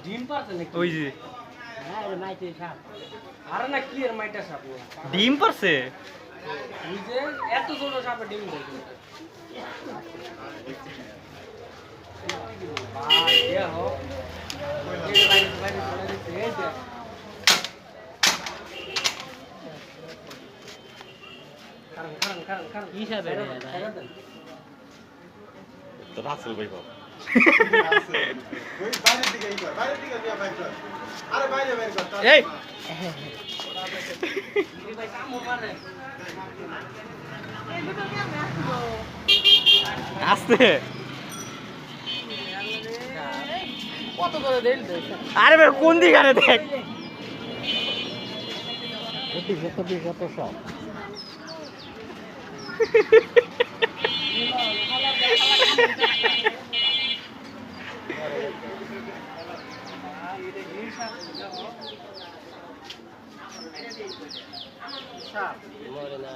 ডিম পারছে নাকি? ওই যে হ্যাঁ এর মাইতে সাপ। আরে না কি এর মাইটা সাপ? ডিম পারছে। ওই যে এত ছোট সাপে ডিম দেয়। ভাই এ হো। এই বাইরে চলে গেছে এই যে। কারণ কি সাপে রে ভাই? তো রাসেল ভাই বাবা বাইরের দিকে এই কর বাইরের দিকে দিয়া বাইর কর আরে বাইরে বাইর কর এই ভাই কামো পারে। আস্তে। কত করে দেন তো? আরে ভাই কোন দিকে আরে দেখ। কত সব? সাপ। মরে না।